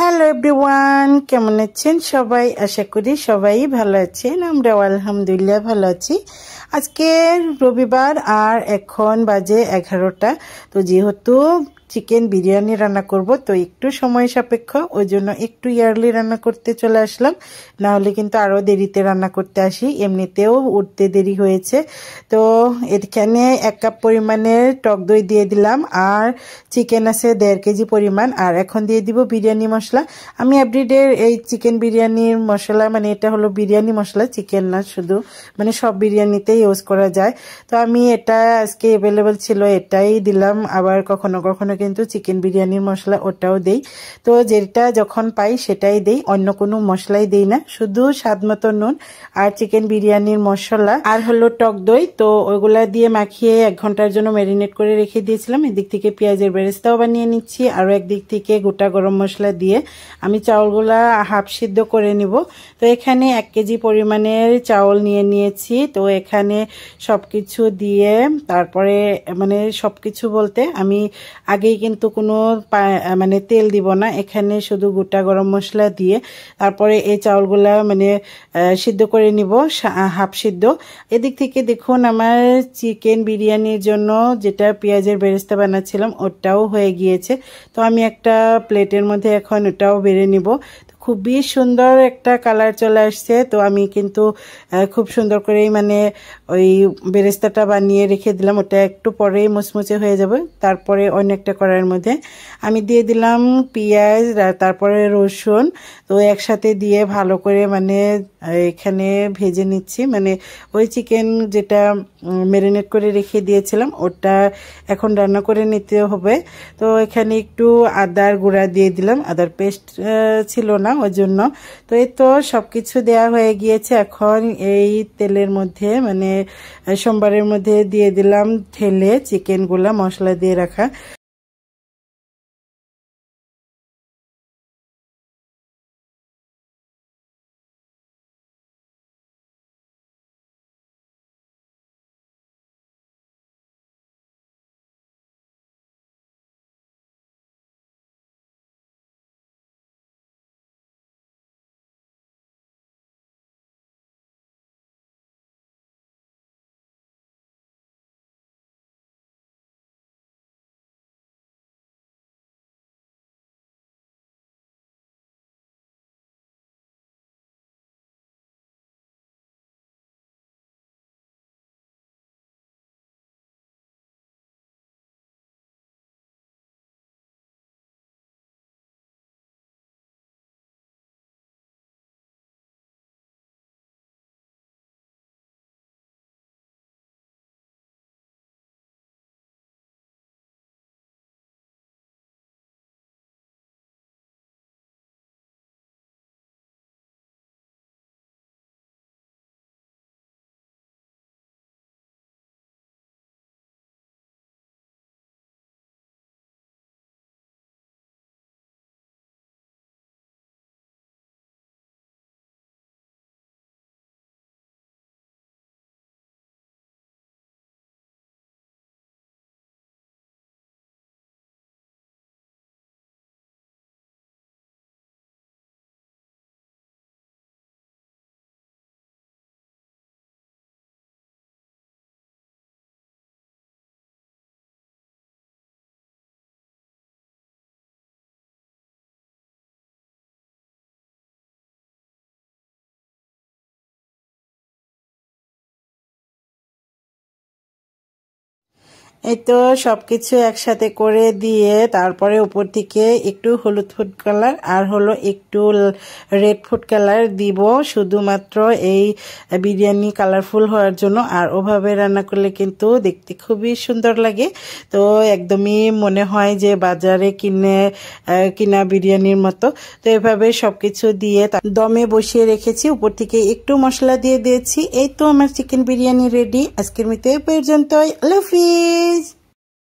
Hello everyone, কেমন আছেন সবাই? আশা করি সবাই ভালো আছেন। আমরাও আলহামদুলিল্লাহ ভালো আছি। আজকে রবিবার আর এখন বাজে 11টা। তো যেহেতু চিকেন বিরিয়ানি রান্না করব, তো একটু সময় সাপেক্ষ, ওই জন্য একটু ইয়ারলি রান্না করতে চলে আসলাম। না হলে কিন্তু আরও দেরিতে রান্না করতে আসি, এমনিতেও উঠতে দেরি হয়েছে। তো এখানে 1 কাপ পরিমাণের টক দই দিয়ে দিলাম, আর চিকেন আছে 1.5 কেজি পরিমাণ। আর এখন দিয়ে দিব বিরিয়ানি মশলা। আমি এভরিডে এই চিকেন বিরিয়ানির মশলা, মানে এটা হলো বিরিয়ানি মশলা, চিকেন না, শুধু মানে সব বিরিয়ানিতেই ইউজ করা যায়। তো আমি এটা আজকে অ্যাভেলেবেল ছিল, এটাই দিলাম। আবার কখনো কখনো কিন্তু চিকেন বিরিয়ানির মশলা ওটাও দেই। তো যেটা যখন পাই সেটাই দেই, অন্য কোনো মশলাই দেই না, শুধু স্বাদ মতো নুন আর চিকেন বিরিয়ানির মশলা আর হলো টক দই। তো ওইগুলা দিয়ে মাখিয়ে 1 ঘন্টার জন্য ম্যারিনেট করে রেখে দিয়েছিলাম। এদিক থেকে পেঁয়াজের বেরেস্তাও বানিয়ে নিচ্ছি, আর একদিক থেকে গোটা গরম মশলা দিয়ে আমি চাউলগুলা হাফ সিদ্ধ করে নিব। তো এখানে 1 কেজি পরিমাণের চাউল নিয়ে নিয়েছি। তো এখানে সবকিছু দিয়ে তারপরে, মানে সবকিছু বলতে আমি আগেই কিন্তু কোনো মানে তেল দিব না, এখানে শুধু গোটা গরম মশলা দিয়ে তারপরে এই চাউলগুলা মানে সিদ্ধ করে নিব, হাফ সিদ্ধ। এদিক থেকে দেখুন আমার চিকেন বিরিয়ানির জন্য যেটা পেঁয়াজের বেরেস্তা বানাচ্ছিলাম ওটাও হয়ে গিয়েছে। তো আমি একটা প্লেটের মধ্যে এখন ওটাও বেড়ে নিব। খুবই সুন্দর একটা কালার চলে আসছে। তো আমি কিন্তু খুব সুন্দর করেই মানে ওই বেরেস্তাটা বানিয়ে রেখে দিলাম, ওটা একটু পরেই মুচমুচে হয়ে যাবে। তারপরে অন্য একটা কড়াইয়ের মধ্যে আমি দিয়ে দিলাম পেঁয়াজ, তারপরে রসুন। তো একসাথে দিয়ে ভালো করে মানে এখানে ভেজে নিচ্ছি, মানে ওই চিকেন যেটা ম্যারিনেট করে রেখে দিয়েছিলাম ওটা এখন রান্না করে নিতে হবে। তো এখানে একটু আদার গুঁড়া দিয়ে দিলাম, আদার পেস্ট ছিল না ওই জন্য। তো এই তো সবকিছু দেয়া হয়ে গিয়েছে। এখন এই তেলের মধ্যে মানে সোমবারের মধ্যে দিয়ে দিলাম ঢেলে চিকেনগুলা মশলা দিয়ে রাখা। এই তো সবকিছু একসাথে করে দিয়ে তারপরে উপর থেকে একটু হলুদ ফুড কালার আর হলো একটু রেড ফুড কালার দিব, শুধুমাত্র এই বিরিয়ানি কালারফুল হওয়ার জন্য। আর ওভাবে রান্না করলে কিন্তু দেখতে খুবই সুন্দর লাগে। তো একদমই মনে হয় যে বাজারে কিনা বিরিয়ানির মতো। তো এভাবে সবকিছু দিয়ে দমে বসিয়ে রেখেছি, উপর থেকে একটু মশলা দিয়ে দিয়েছি। এই তো আমার চিকেন বিরিয়ানি রেডি। আজকের মতো এই পর্যন্তই। আল্লাহ হাফেজ।